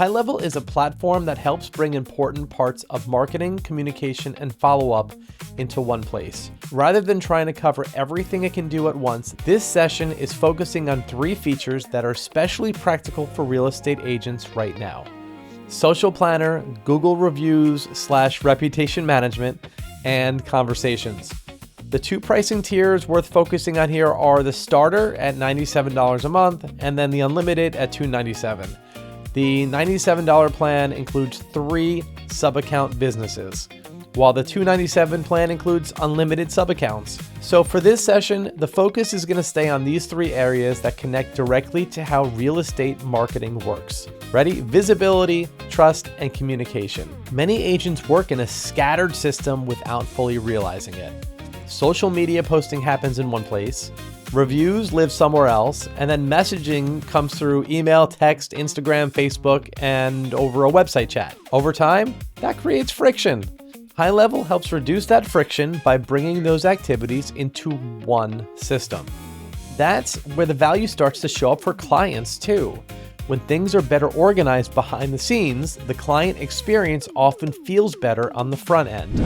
High-Level is a platform that helps bring important parts of marketing, communication, and follow-up into one place. Rather than trying to cover everything it can do at once, this session is focusing on 3 features that are especially practical for real estate agents right now: Social Planner, Google Reviews / Reputation Management, and Conversations. The 2 pricing tiers worth focusing on here are the starter at $97 a month and then the unlimited at $297. The $97 plan includes 3 sub-account businesses, while the $297 plan includes unlimited sub-accounts. So for this session, the focus is going to stay on these 3 areas that connect directly to how real estate marketing works. Ready? Visibility, trust, and communication. Many agents work in a scattered system without fully realizing it. Social media posting happens in one place, reviews live somewhere else, and then messaging comes through email, text, Instagram, Facebook, and over a website chat. Over time, that creates friction. High-Level helps reduce that friction by bringing those activities into one system. That's where the value starts to show up for clients too. When things are better organized behind the scenes, the client experience often feels better on the front end.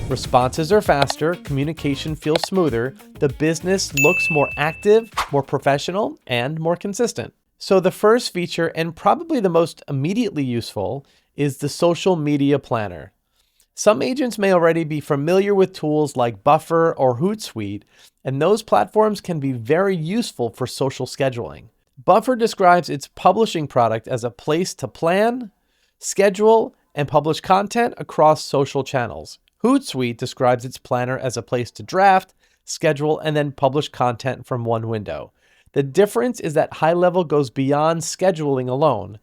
Responses are faster, communication feels smoother, the business looks more active, more professional, and more consistent. So the first feature, and probably the most immediately useful, is the social media planner. Some agents may already be familiar with tools like Buffer or Hootsuite, and those platforms can be very useful for social scheduling. Buffer describes its publishing product as a place to plan, schedule, and publish content across social channels. Hootsuite describes its planner as a place to draft, schedule, and then publish content from one window. The difference is that High-Level goes beyond scheduling alone.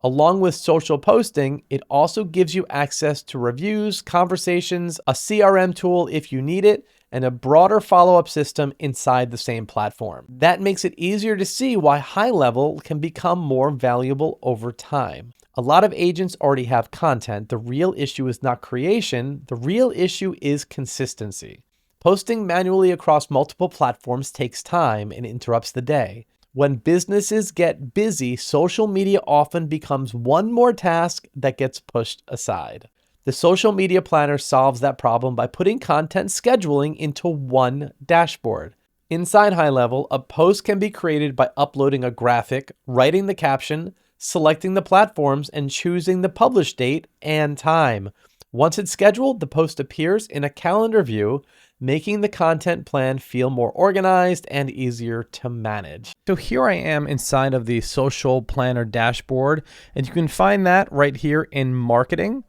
Along with social posting, it also gives you access to reviews, conversations, a CRM tool if you need it, and a broader follow-up system inside the same platform. That makes it easier to see why High-Level can become more valuable over time. A lot of agents already have content. The real issue is not creation. The real issue is consistency. Posting manually across multiple platforms takes time and interrupts the day. When businesses get busy, social media often becomes one more task that gets pushed aside. The social media planner solves that problem by putting content scheduling into one dashboard. Inside High-Level, a post can be created by uploading a graphic, writing the caption, selecting the platforms, and choosing the publish date and time. Once it's scheduled, the post appears in a calendar view, making the content plan feel more organized and easier to manage. So here I am inside of the social planner dashboard, and you can find that right here in marketing.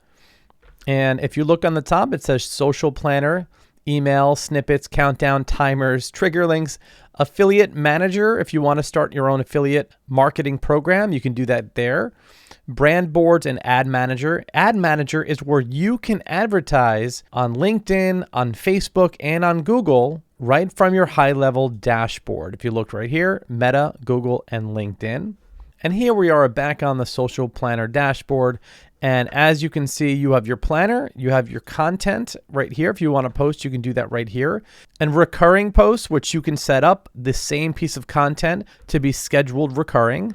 And if you look on the top, it says social planner, email, snippets, countdown, timers, trigger links, affiliate manager. If you want to start your own affiliate marketing program, you can do that there. Brand boards and ad manager. Ad manager is where you can advertise on LinkedIn, on Facebook, and on Google right from your High-Level dashboard. If you look right here, Meta, Google, and LinkedIn. And here we are back on the social planner dashboard. And as you can see, you have your planner, you have your content right here. If you want to post, you can do that right here. And recurring posts, which you can set up the same piece of content to be scheduled recurring.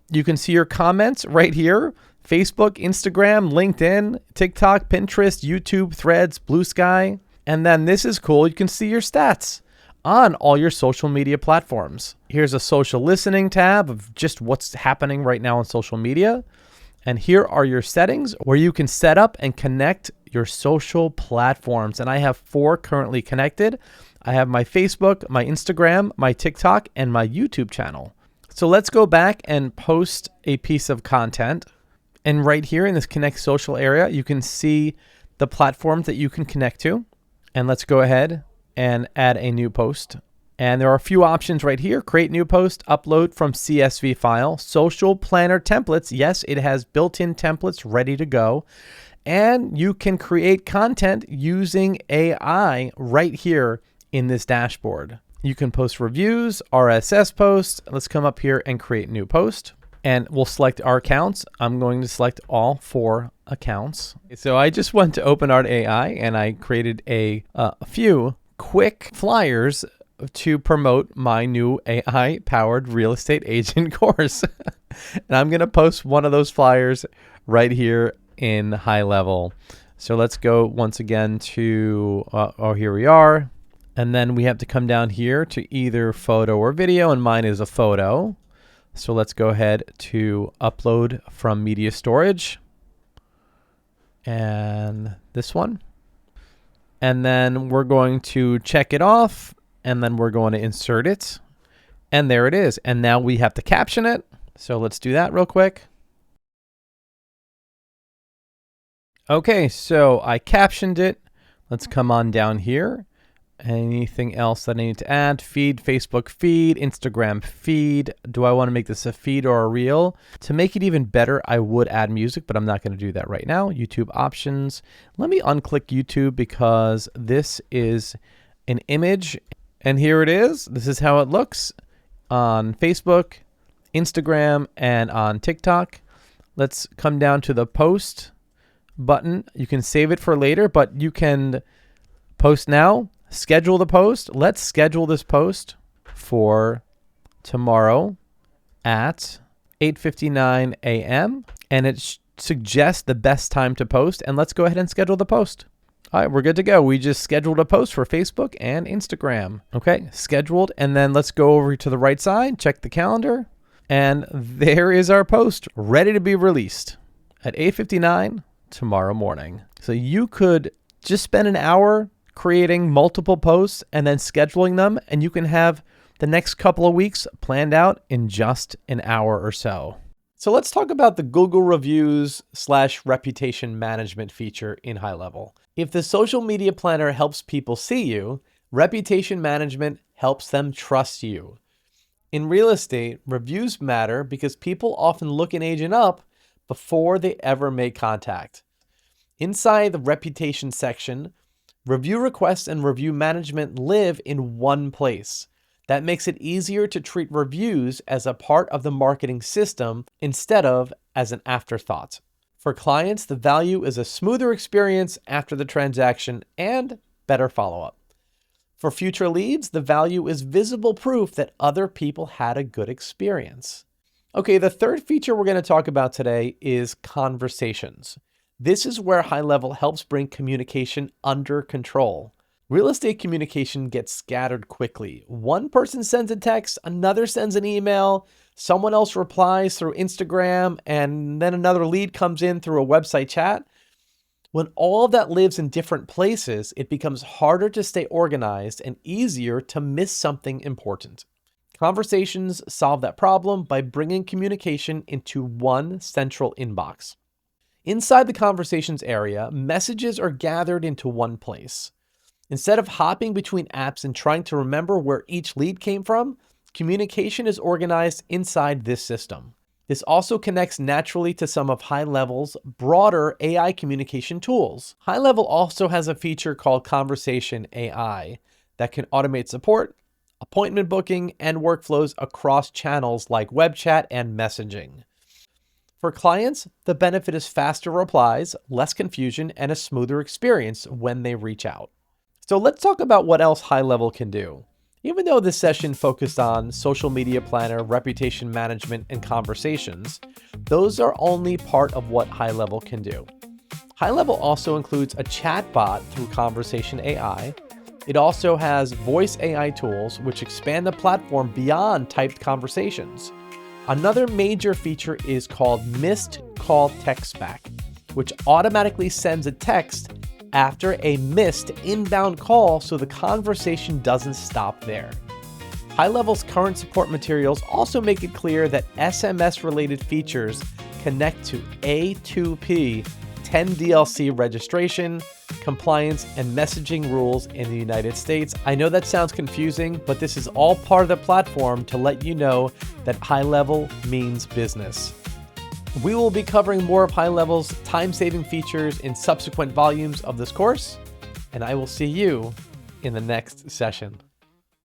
You can see your comments right here: Facebook, Instagram, LinkedIn, TikTok, Pinterest, YouTube, Threads, Blue Sky. And then this is cool. You can see your stats on all your social media platforms. Here's a social listening tab of just what's happening right now on social media. And here are your settings where you can set up and connect your social platforms. And I have 4 currently connected. I have my Facebook, my Instagram, my TikTok, and my YouTube channel. So let's go back and post a piece of content. And right here in this connect social area, you can see the platforms that you can connect to. And let's go ahead and add a new post. And there are a few options right here: create new post, upload from CSV file, social planner templates. Yes, it has built-in templates ready to go. And you can create content using AI right here in this dashboard. You can post reviews, RSS posts. Let's come up here and create new post. And we'll select our accounts. I'm going to select all 4 accounts. So I just went to OpenArt AI and I created a few quick flyers to promote my new AI-powered real estate agent course. And I'm going to post one of those flyers right here in high level. So let's go once again to, here we are. And then we have to come down here to either photo or video, and mine is a photo. So let's go ahead to upload from media storage. And this one. And then we're going to check it off, and then we're going to insert it. And there it is. And now we have to caption it. So let's do that real quick. Okay, so I captioned it. Let's come on down here. Anything else that I need to add? Feed, Facebook feed, Instagram feed. Do I want to make this a feed or a reel? To make it even better, I would add music, but I'm not going to do that right now. YouTube options. Let me unclick YouTube because this is an image. And here it is. This is how it looks on Facebook, Instagram, and on TikTok. Let's come down to the post button. You can save it for later, but you can post now. Schedule the post. Let's schedule this post for tomorrow at 8:59 a.m. And it suggests the best time to post. And let's go ahead and schedule the post. All right, we're good to go. We just scheduled a post for Facebook and Instagram. Okay, scheduled. And then let's go over to the right side, check the calendar. And there is our post ready to be released at 8:59 tomorrow morning. So you could just spend an hour creating multiple posts and then scheduling them, and you can have the next couple of weeks planned out in just an hour or so. So let's talk about the Google Reviews / reputation management feature in high level. If the social media planner helps people see you, reputation management helps them trust you. In real estate, reviews matter because people often look an agent up before they ever make contact. Inside the reputation section, review requests and review management live in one place. That makes it easier to treat reviews as a part of the marketing system instead of as an afterthought. For clients, the value is a smoother experience after the transaction and better follow-up. For future leads, the value is visible proof that other people had a good experience. Okay, the third feature we're going to talk about today is conversations. This is where high level helps bring communication under control. Real estate communication gets scattered quickly. One person sends a text, another sends an email, someone else replies through Instagram, and then another lead comes in through a website chat. When all of that lives in different places, it becomes harder to stay organized and easier to miss something important. Conversations solve that problem by bringing communication into one central inbox. Inside the conversations area, messages are gathered into one place. Instead of hopping between apps and trying to remember where each lead came from, communication is organized inside this system. This also connects naturally to some of High Level's broader AI communication tools. High Level also has a feature called Conversation AI that can automate support, appointment booking, and workflows across channels like web chat and messaging. For clients, the benefit is faster replies, less confusion, and a smoother experience when they reach out. So let's talk about what else High Level can do. Even though this session focused on social media planner, reputation management, and conversations, those are only part of what High Level can do. High Level also includes a chatbot through Conversation AI. It also has voice AI tools which expand the platform beyond typed conversations. Another major feature is called Missed Call Text Back, which automatically sends a text after a missed inbound call so the conversation doesn't stop there. High Level's current support materials also make it clear that SMS-related features connect to A2P 10DLC registration, compliance, and messaging rules in the United States. I know that sounds confusing, but this is all part of the platform to let you know that High Level means business. We will be covering more of High Level's time-saving features in subsequent volumes of this course, and I will see you in the next session.